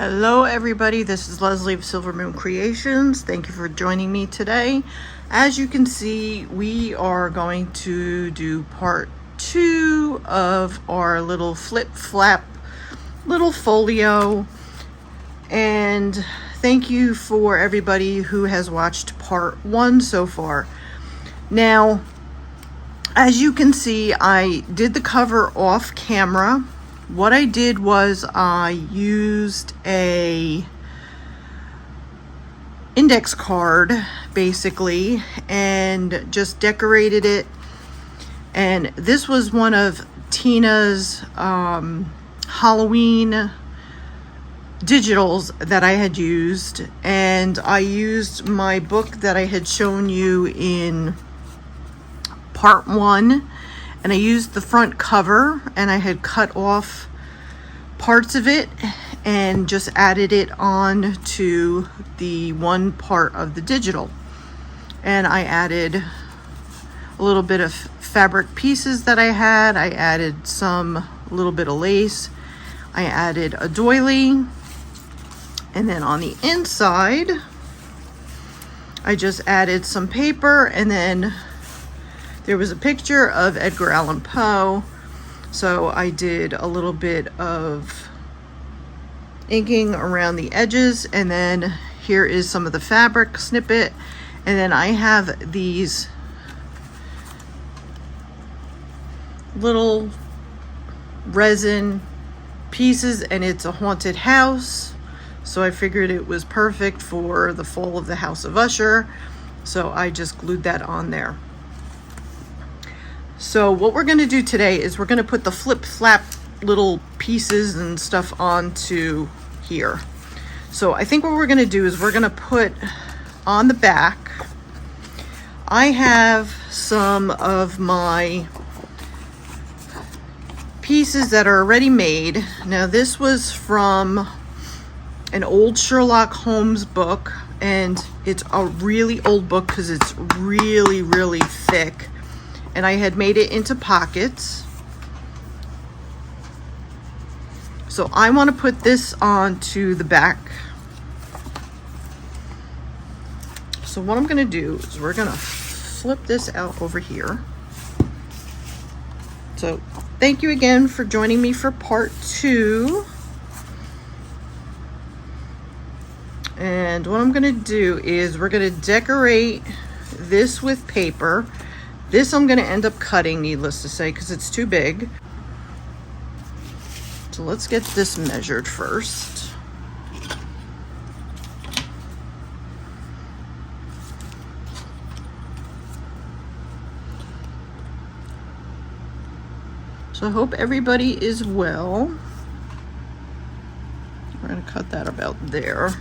Hello everybody, this is Leslie of Silver Moon Creations. Thank you for joining me today. As you can see, we are going to do part 2 of our little flip-flap little folio. And thank you for everybody who has watched part 1 so far. Now, as you can see, I did the cover off camera. What I did was I used a index card basically and just decorated it. And this was one of Tina's Halloween digitals that I had used, and I used my book that I had shown you in part 1. And I used the front cover, and I had cut off parts of it and just added it on to the one part of the digital. And I added a little bit of fabric pieces that I had. I added a little bit of lace. I added a doily. And then on the inside, I just added some paper, and then there was a picture of Edgar Allan Poe, so I did a little bit of inking around the edges, and then here is some of the fabric snippet, and then I have these little resin pieces, and it's a haunted house, so I figured it was perfect for the fall of the House of Usher, so I just glued that on there. So what we're going to do today is we're going to put the flip-flap little pieces and stuff onto here. So I think what we're going to do is we're going to put on the back, I have some of my pieces that are already made. Now this was from an old Sherlock Holmes book, and it's a really old book because it's really, really thick. And I had made it into pockets. So I want to put this onto the back. So what I'm going to do is we're going to flip this out over here. So thank you again for joining me for part 2. And what I'm going to do is we're going to decorate this with paper. This I'm going to end up cutting, needless to say, because it's too big. So let's get this measured first. So I hope everybody is well. We're going to cut that about there.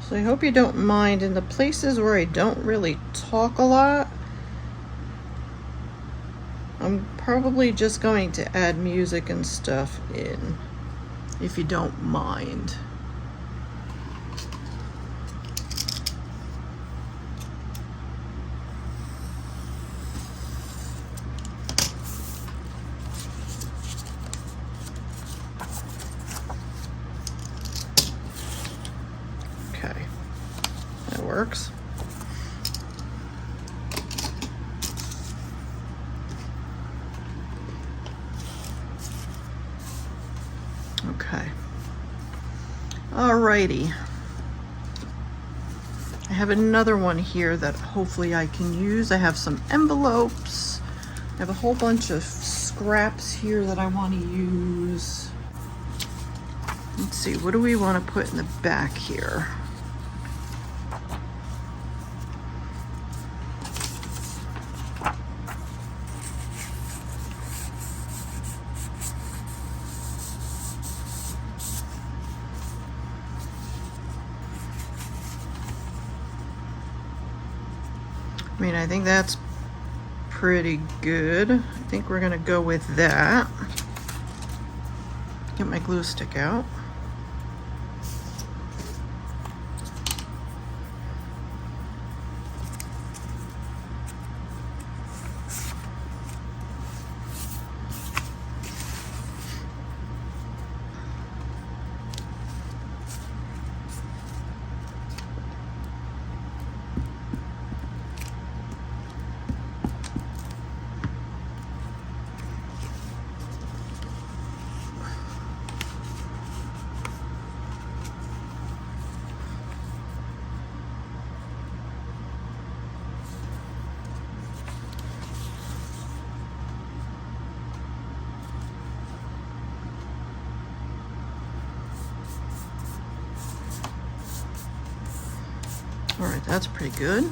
So I hope you don't mind in the places where I don't really talk a lot. I'm probably just going to add music and stuff in, if you don't mind. Okay, that works. Okay. Alrighty. I have another one here that hopefully I can use. I have some envelopes. I have a whole bunch of scraps here that I want to use. Let's see, what do we want to put in the back here? I mean, I think that's pretty good. I think we're gonna go with that. Get my glue stick out. All right, that's pretty good.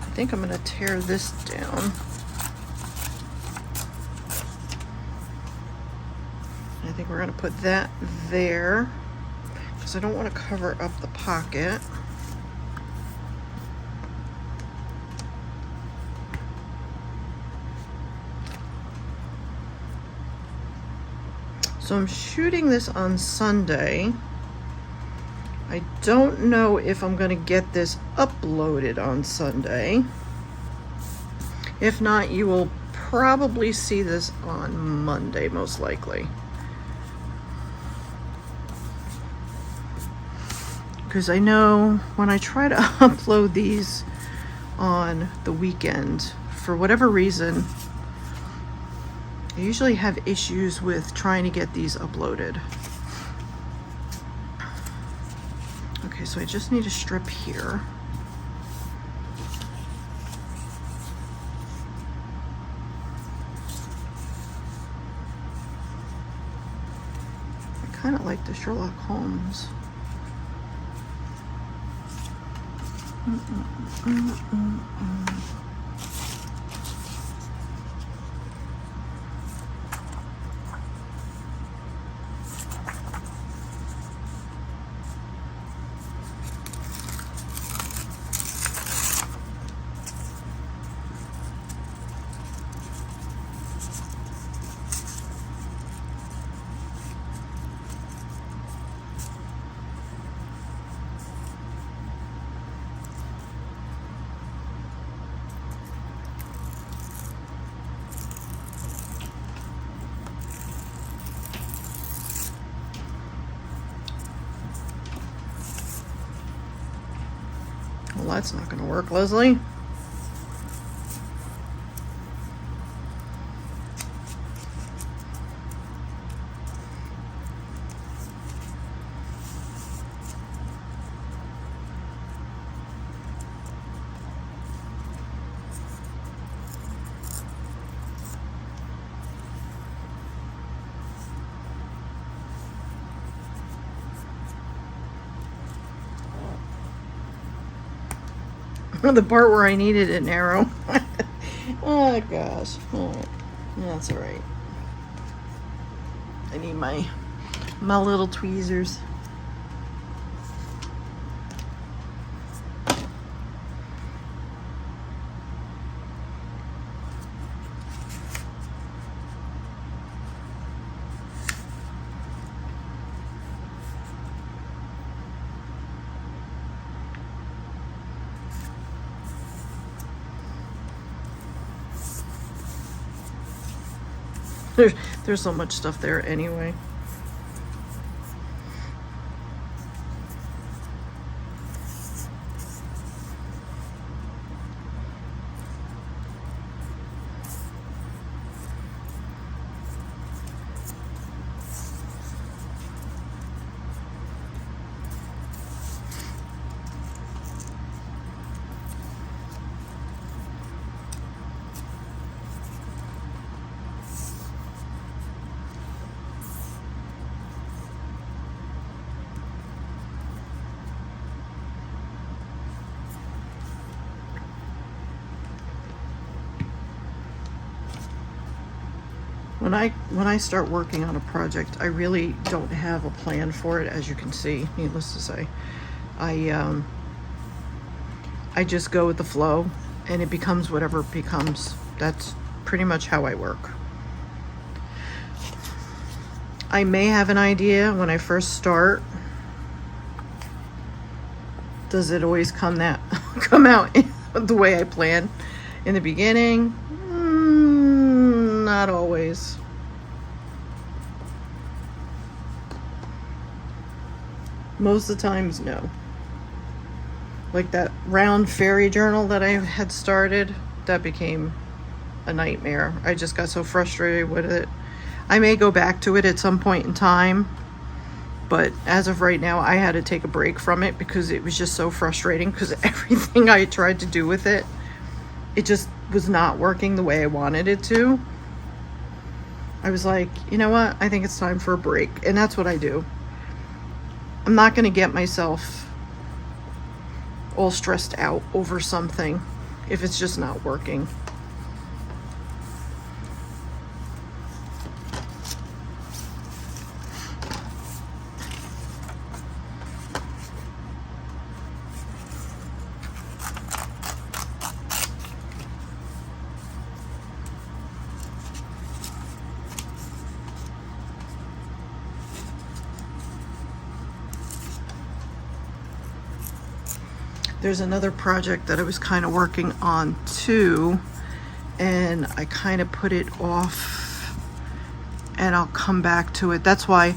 I think I'm going to tear this down. I think we're going to put that there because I don't want to cover up the pocket. So I'm shooting this on Sunday. I don't know if I'm going to get this uploaded on Sunday. If not, you will probably see this on Monday, most likely. Because I know when I try to upload these on the weekend, for whatever reason, I usually have issues with trying to get these uploaded. Okay, so I just need a strip here. I kind of like the Sherlock Holmes. Well, that's not going to work, Leslie. The part where I needed it narrow. Oh gosh. All right. That's all right. I need my little tweezers. There's so much stuff there anyway. When I start working on a project, I really don't have a plan for it, as you can see, needless to say. I just go with the flow and it becomes whatever it becomes. That's pretty much how I work. I may have an idea when I first start. Does it always come out the way I plan in the beginning? Not always. Most of the times, no. Like that round fairy journal that I had started, that became a nightmare. I just got so frustrated with it. I may go back to it at some point in time, but as of right now, I had to take a break from it because it was just so frustrating, because everything I tried to do with it, it just was not working the way I wanted it to. I was like, you know what? I think it's time for a break. And that's what I do. I'm not going to get myself all stressed out over something if it's just not working. There's another project that I was kind of working on too, and I kind of put it off, and I'll come back to it. That's why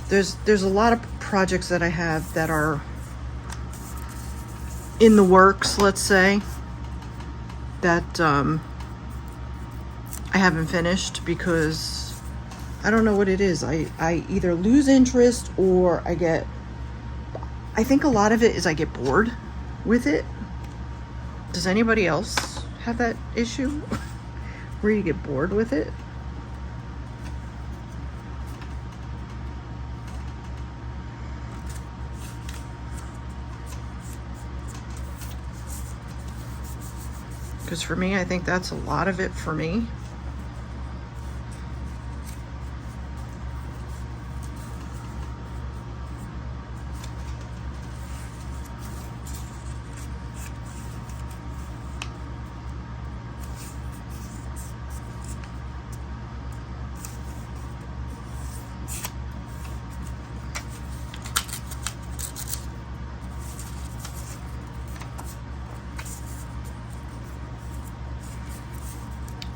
there's a lot of projects that I have that are in the works, let's say, that I haven't finished because I don't know what it is. I either lose interest or I think a lot of it is I get bored with it. Does anybody else have that issue where you get bored with it? Because for me, I think that's a lot of it for me.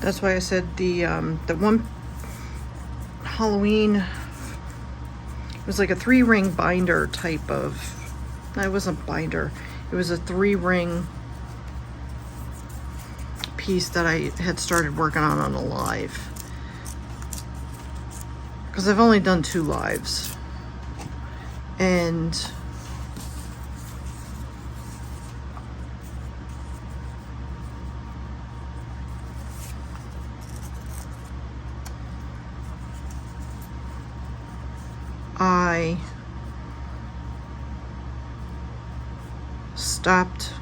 That's why I said the one Halloween, it was like a 3-ring binder type of, no, it wasn't binder. It was a 3-ring piece that I had started working on a live. Because I've only done 2 lives. And I stopped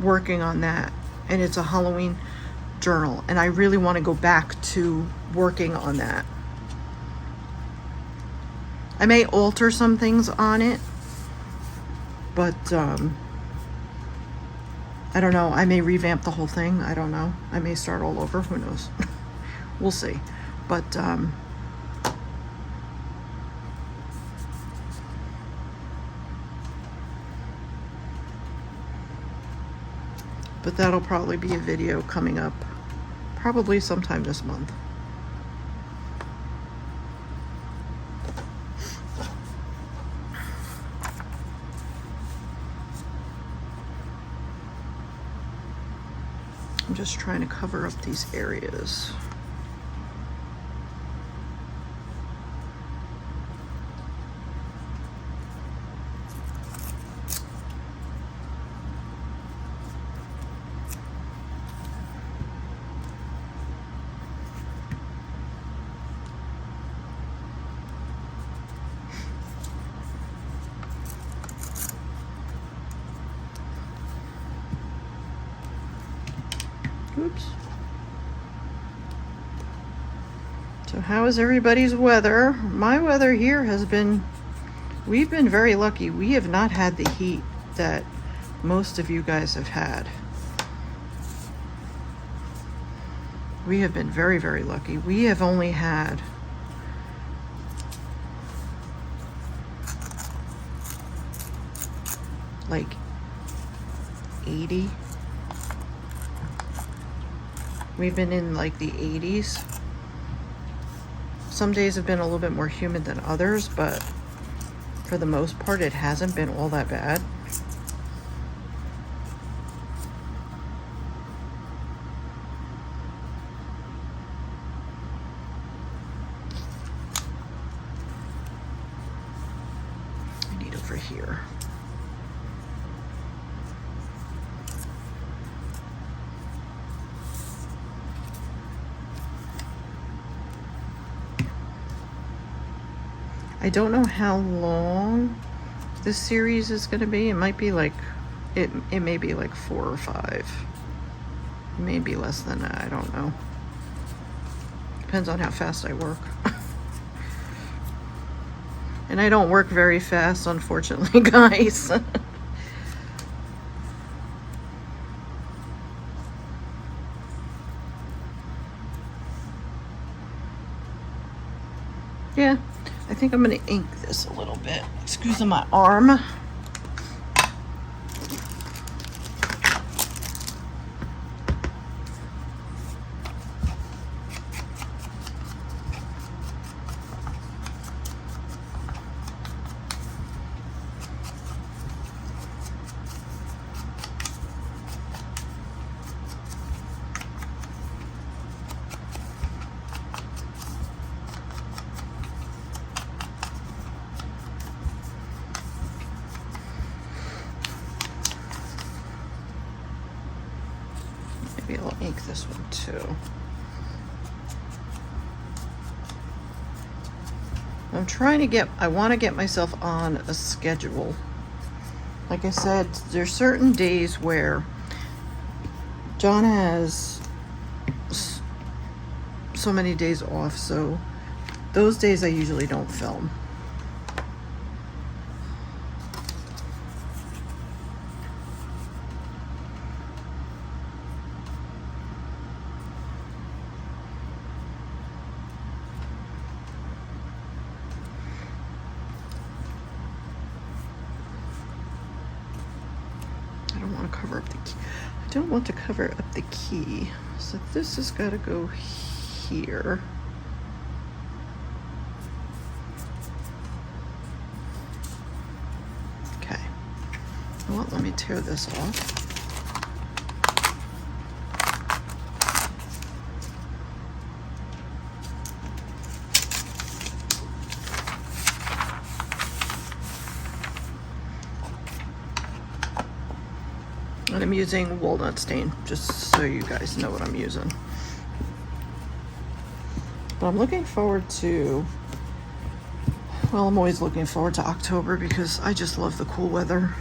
working on that, and it's a Halloween journal, and I really want to go back to working on that. I may alter some things on it, but I don't know. I may revamp the whole thing. I don't know. I may start all over. Who knows? We'll see. But that'll probably be a video coming up probably sometime this month. I'm just trying to cover up these areas. Oops. So how is everybody's weather? My weather here has been, we've been very lucky. We have not had the heat that most of you guys have had. We have been very, very lucky. We have only had like 80. We've been in like the 80s. Some days have been a little bit more humid than others, but for the most part, it hasn't been all that bad. I need over here. I don't know how long this series is going to be. It might be like, it may be like 4 or 5. It may be less than that, I don't know. Depends on how fast I work. And I don't work very fast, unfortunately, guys. Yeah, I think I'm gonna ink this a little bit. Excuse my arm. Maybe I'll ink this one too. I'm trying to get, I want to get myself on a schedule. Like I said, there's certain days where John has so many days off, so those days I usually don't film. Cover up the key. I don't want to cover up the key, so this has got to go here. Okay. Well, let me tear this off. And I'm using walnut stain, just so you guys know what I'm using. But I'm looking forward to, well, I'm always looking forward to October because I just love the cool weather.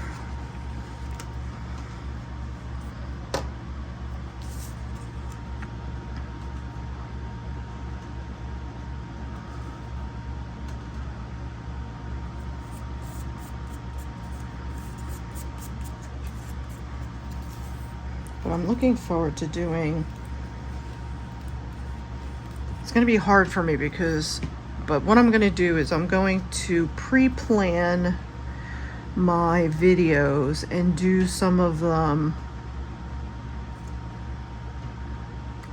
But I'm looking forward to doing, it's going to be hard for me because, but what I'm going to do is I'm going to pre-plan my videos and do some of them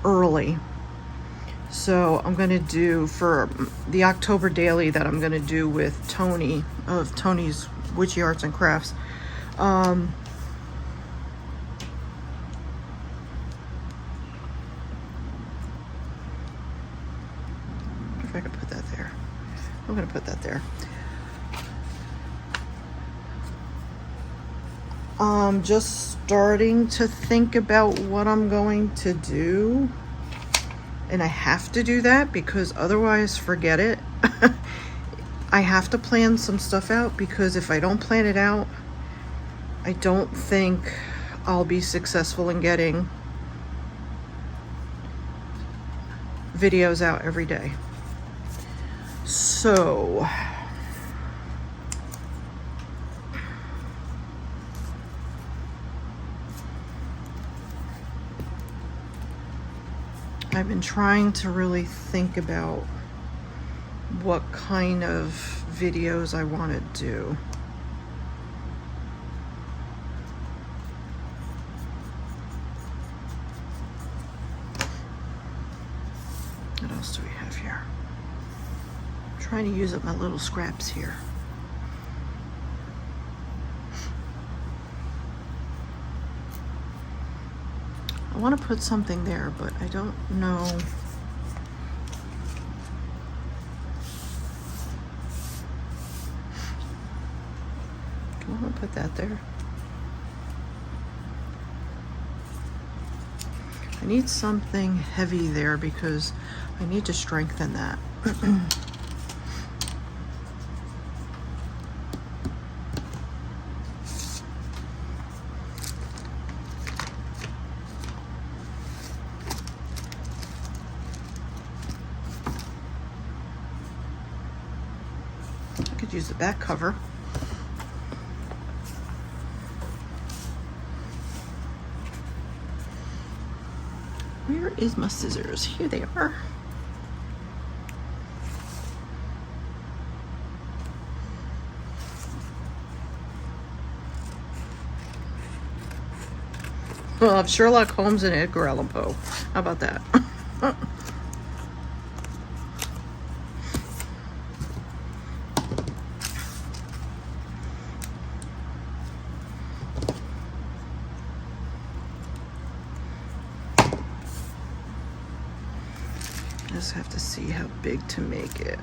early. So I'm going to do, for the October daily that I'm going to do with Tony of Tony's Witchy Arts and Crafts, if I could put that there. I'm going to put that there. I'm just starting to think about what I'm going to do. And I have to do that because otherwise, forget it. I have to plan some stuff out because if I don't plan it out, I don't think I'll be successful in getting videos out every day. So I've been trying to really think about what kind of videos I want to do. What else do we have here? I'm trying to use up my little scraps here. I want to put something there, but I don't know. I want to put that there. I need something heavy there because I need to strengthen that. use the back cover. Where is my scissors? Here they are. Well, of Sherlock Holmes and Edgar Allan Poe. How about that? Just have to see how big to make it.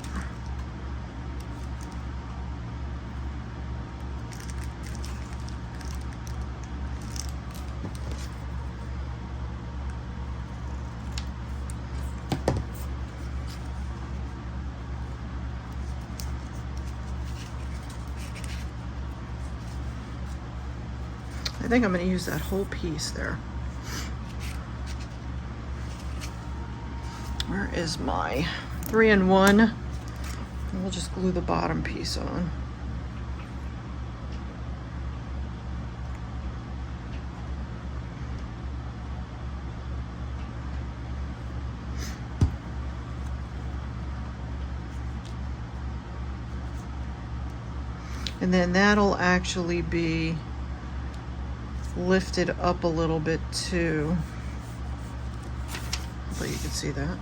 I think I'm going to use that whole piece there. Where is my 3-in-1? We'll just glue the bottom piece on. And then that'll actually be lifted up a little bit too. Hopefully you can see that.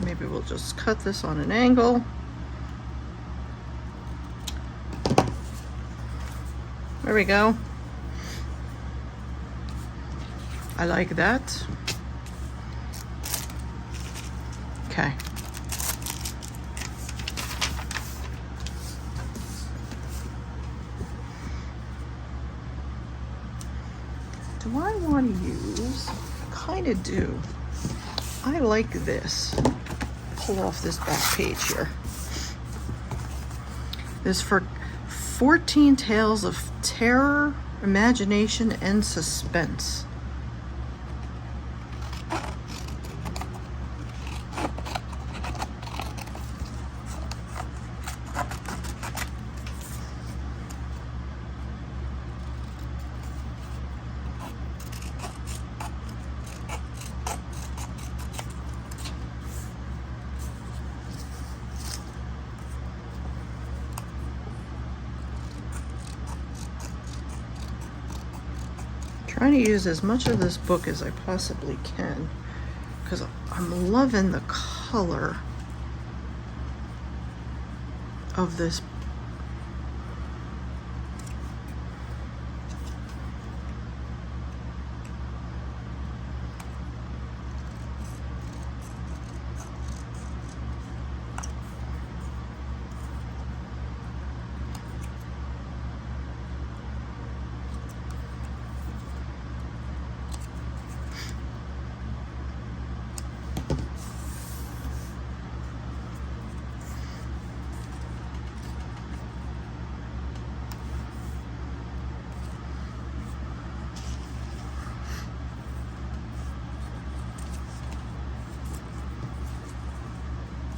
Maybe we'll just cut this on an angle. There we go. I like that. Okay. Do I want to use? I kind of do. I like this. Pull off this back page here. This is for 14 Tales of Terror, Imagination, and Suspense. Trying to use as much of this book as I possibly can because I'm loving the color of this.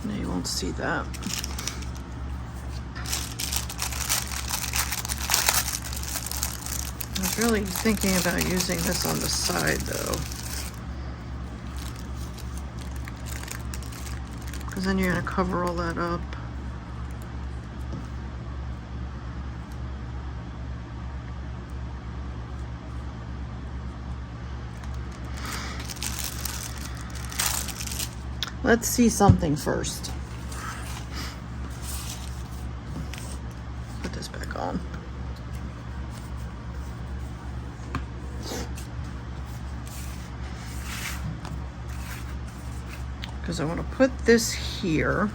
No, you won't see that. I was really thinking about using this on the side though, because then you're going to cover all that up. Let's see something first. Put this back on. Because I want to put this here.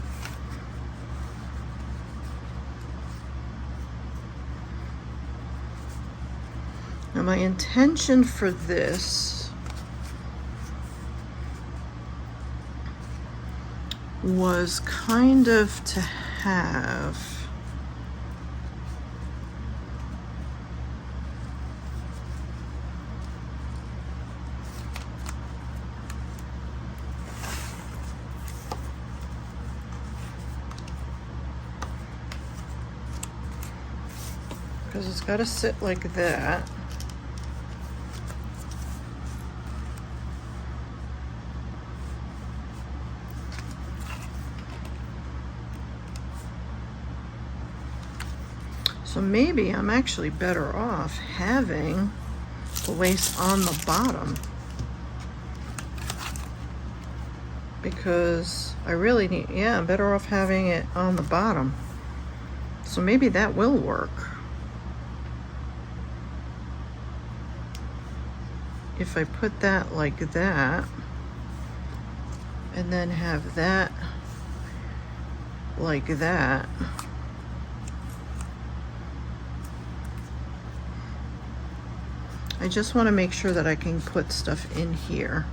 Now my intention for this was kind of to have because it's got to sit like that. So maybe I'm actually better off having the lace on the bottom, because I really need, yeah, I'm better off having it on the bottom. So maybe that will work. If I put that like that, and then have that like that. I just want to make sure that I can put stuff in here.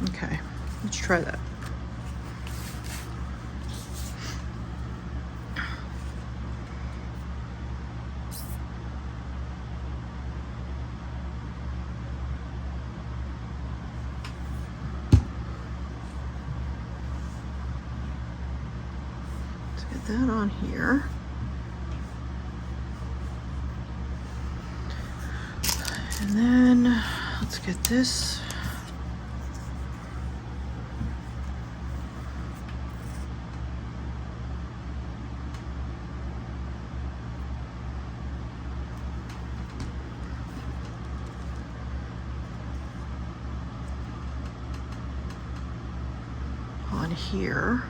Okay, let's try that. That on here. And then let's get this. On here.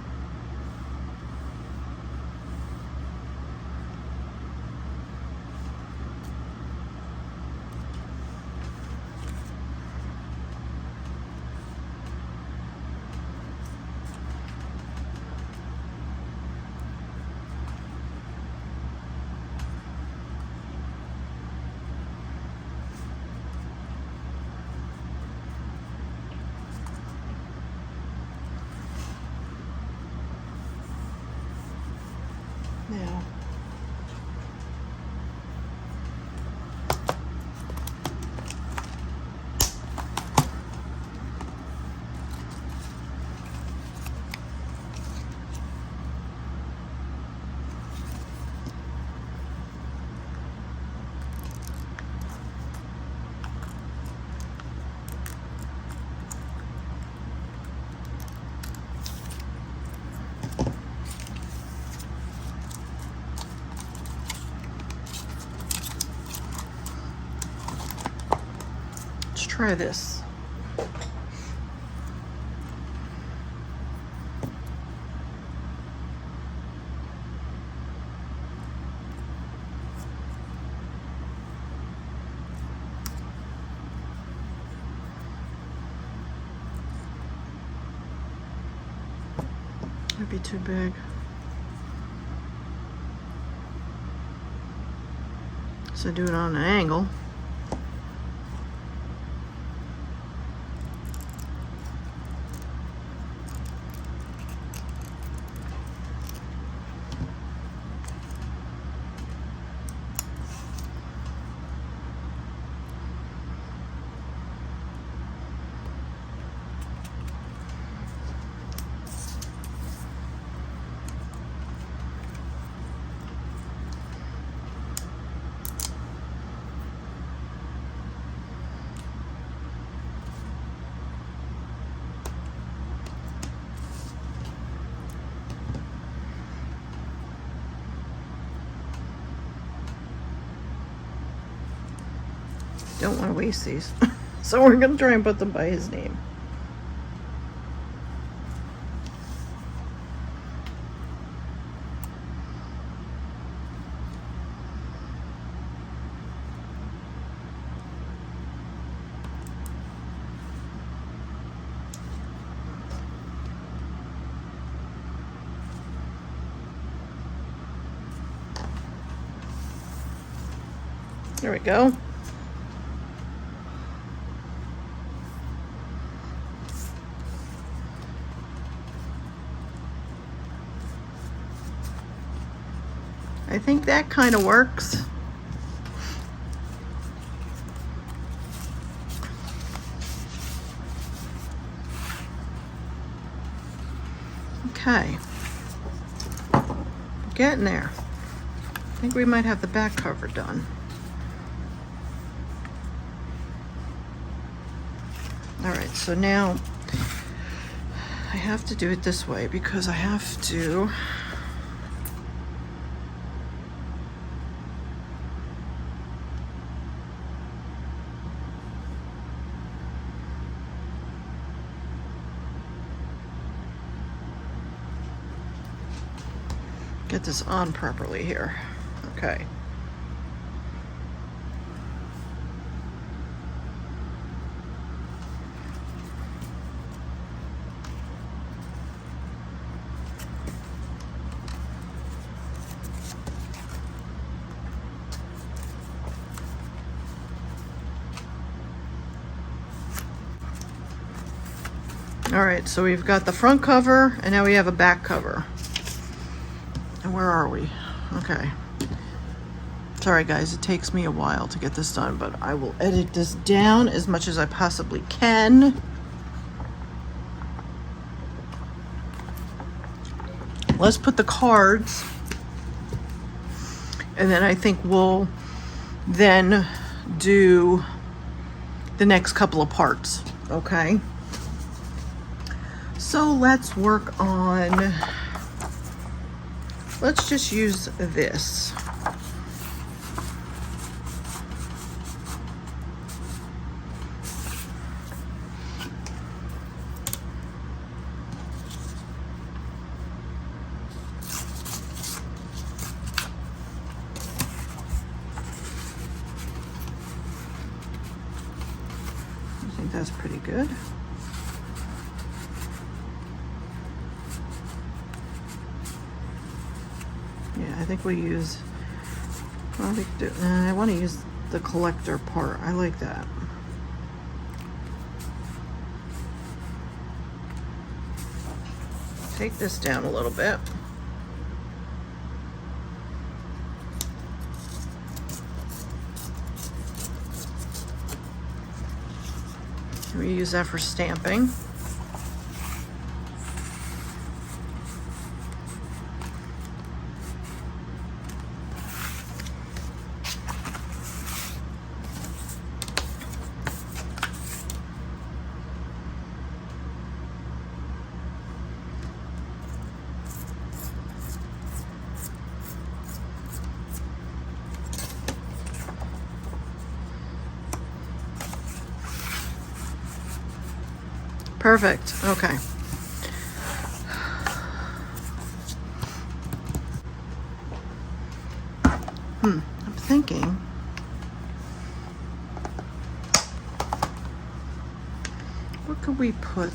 Now, let's try this. Might be too big. So do it on an angle. Don't want to waste these. So we're going to try and put them by his name. There we go. I think that kind of works. Okay, getting there. I think we might have the back cover done. All right, so now I have to do it this way because I have to get this on properly here. Okay. All right, so we've got the front cover and now we have a back cover. And where are we? Okay. Sorry guys, it takes me a while to get this done, but I will edit this down as much as I possibly can. Let's put the cards, and then I think we'll then do the next couple of parts, okay? So let's work on, let's just use this. I think that's pretty good. Yeah, I think we use, well, I want to use the collector part. I like that. Take this down a little bit. We use that for stamping. Perfect. Okay. I'm thinking what could we put?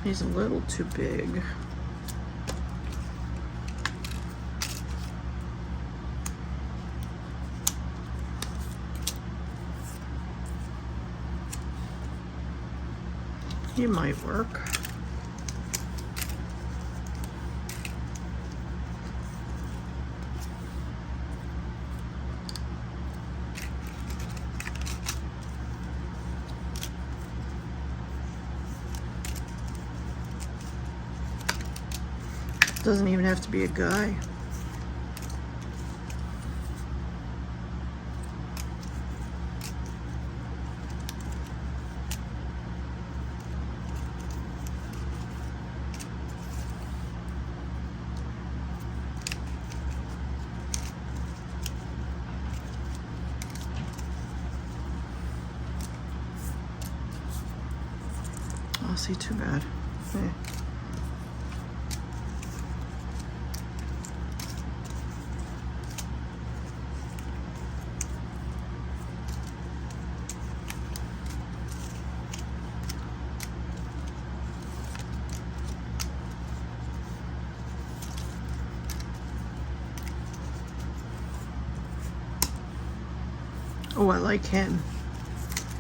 He's a little too big. He might work. Doesn't even have to be a guy. Oh, see, too bad. Okay. Oh, I like him.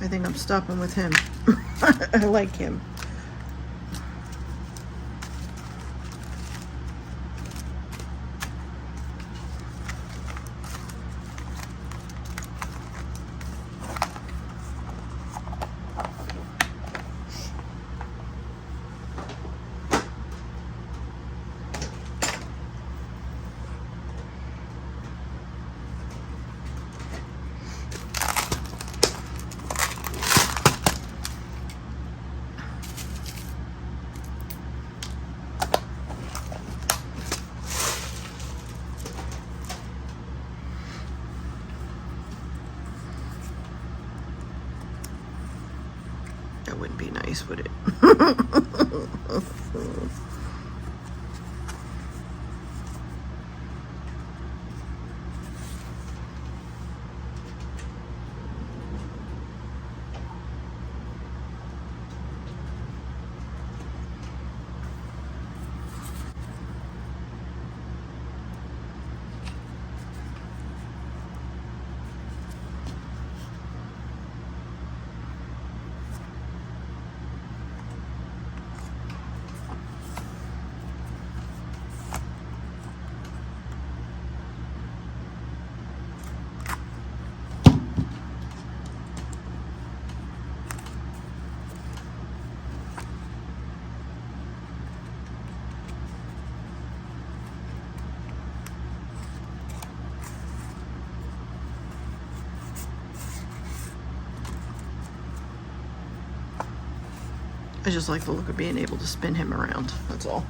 I think I'm stopping with him. I like him. That wouldn't be nice, would it? I just like the look of being able to spin him around, that's all.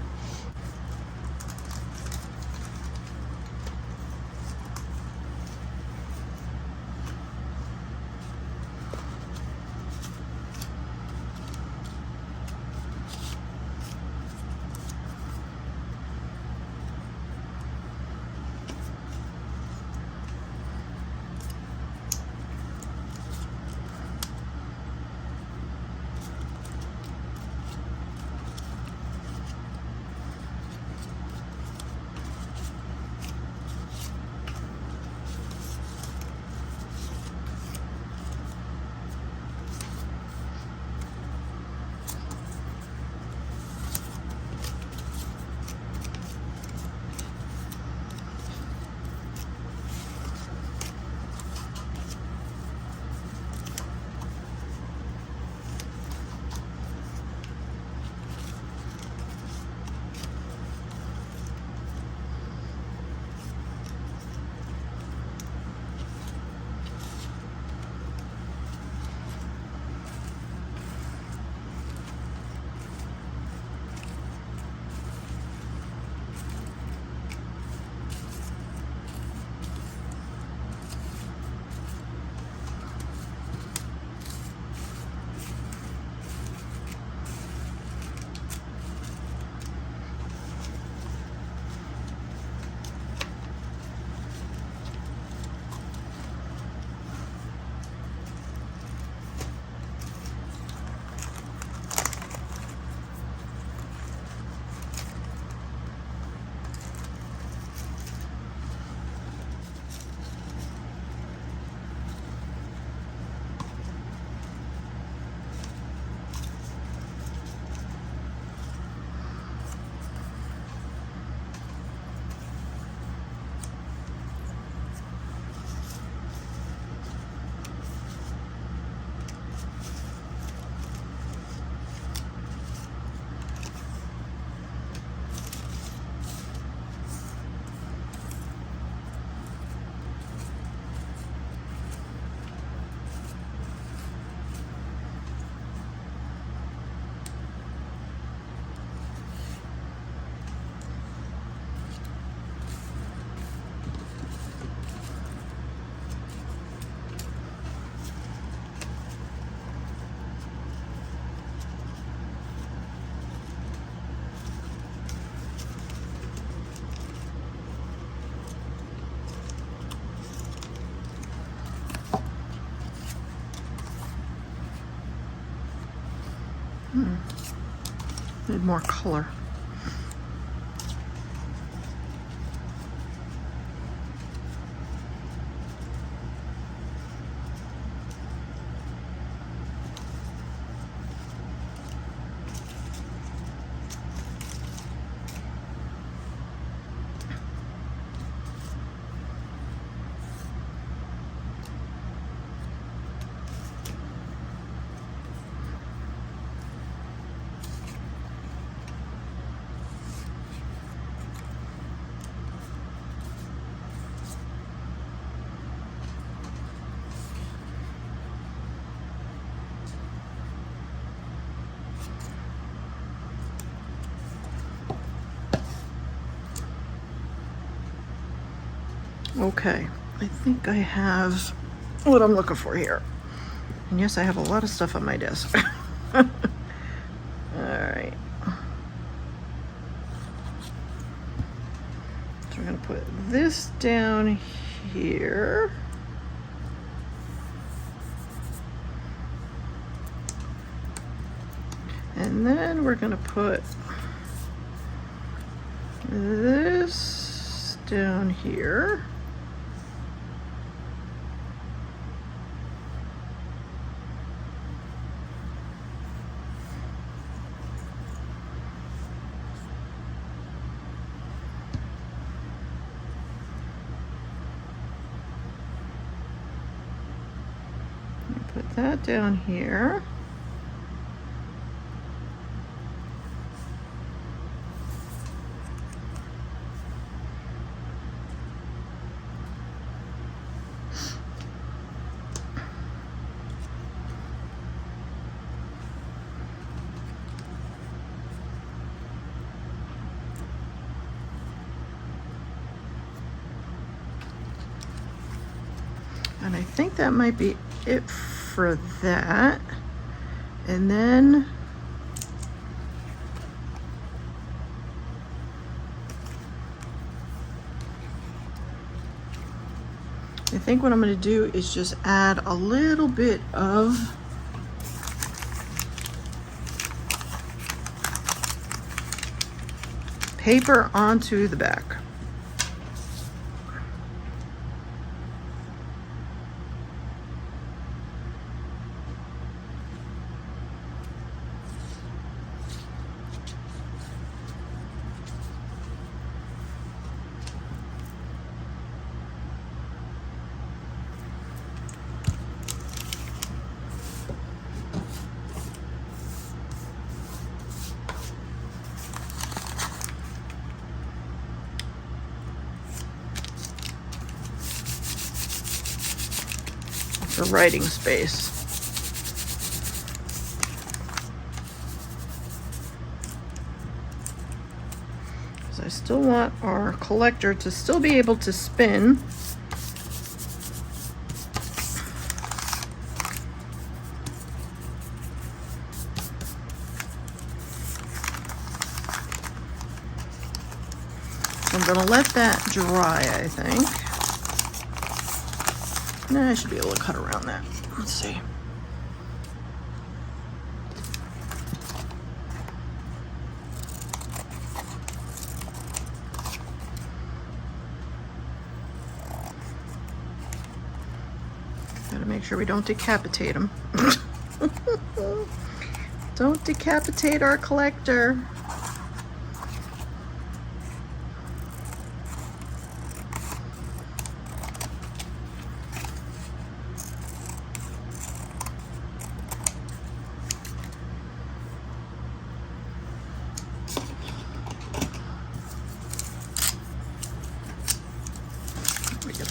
Need more color. Okay, I think I have what I'm looking for here. And yes, I have a lot of stuff on my desk. All right. So we're gonna put this down here. And then we're gonna put this down here. Put that down here. And I think that might be it for that. And then I think what I'm going to do is just add a little bit of paper onto the back. For writing space. Because I still want our collector to still be able to spin. So I'm going to let that dry, I think. I should be able to cut around that. Let's see. Gotta make sure we don't decapitate them. Don't decapitate our collector.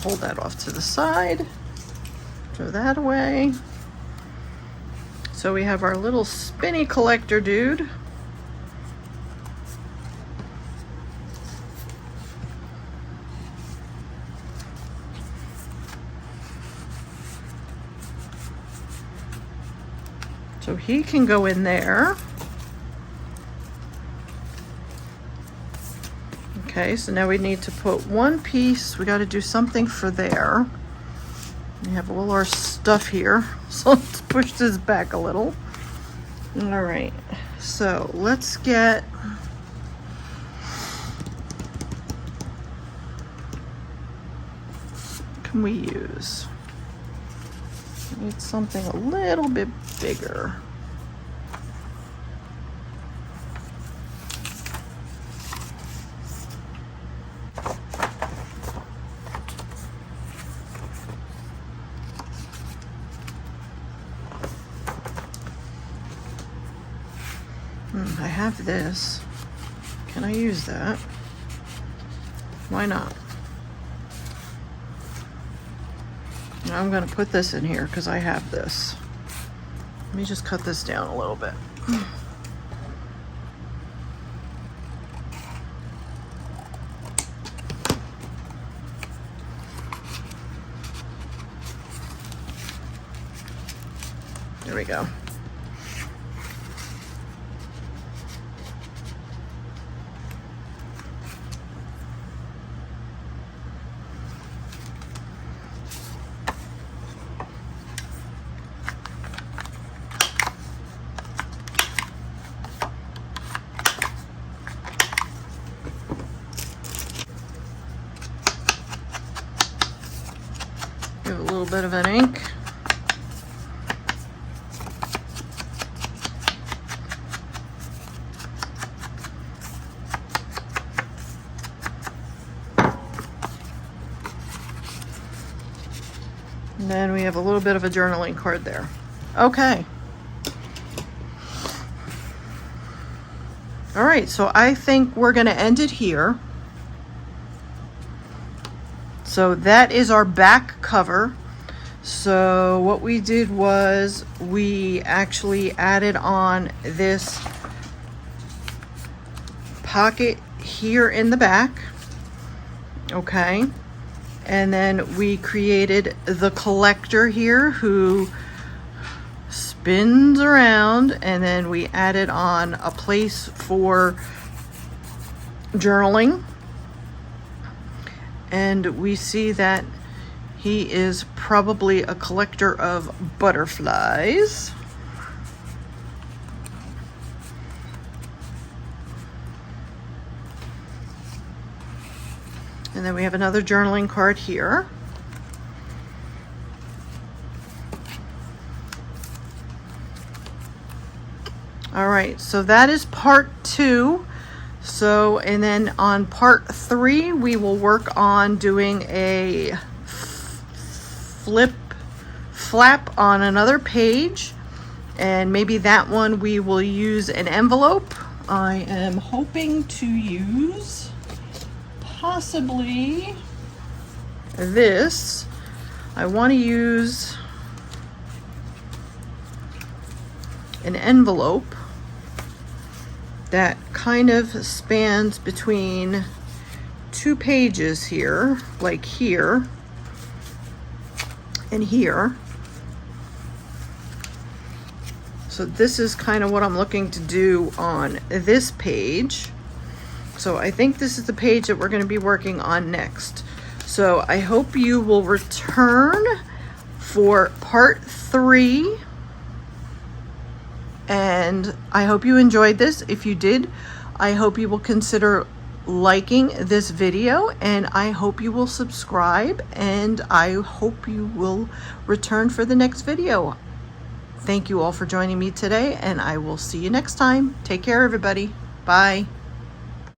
Hold that off to the side, throw that away. So we have our little spinny collector dude. So he can go in there. Okay, so now we need to put one piece. We got to do something for there. We have all our stuff here, so let's push this back a little. All right, so let's get what can we use? We need something a little bit bigger. I have this. Can I use that? Why not? Now I'm going to put this in here because I have this. Let me just cut this down a little bit. we go. Give it a little bit of an ink. And then we have a little bit of a journaling card there. Okay. All right, so I think we're going to end it here. So that is our back cover. So what we did was we actually added on this pocket here in the back. Okay. And then we created the collector here who spins around, and then we added on a place for journaling. And we see that he is probably a collector of butterflies. And then we have another journaling card here. All right, so that is part 2. So, and then on part 3, we will work on doing a flap on another page. And maybe that one we will use an envelope. I am hoping to use possibly this. I want to use an envelope that kind of spans between 2 pages here, like here and here. So this is kind of what I'm looking to do on this page. So I think this is the page that we're going to be working on next. So I hope you will return for part 3. And I hope you enjoyed this. If you did, I hope you will consider liking this video, and I hope you will subscribe, and I hope you will return for the next video. Thank you all for joining me today, and I will see you next time. Take care, everybody. Bye.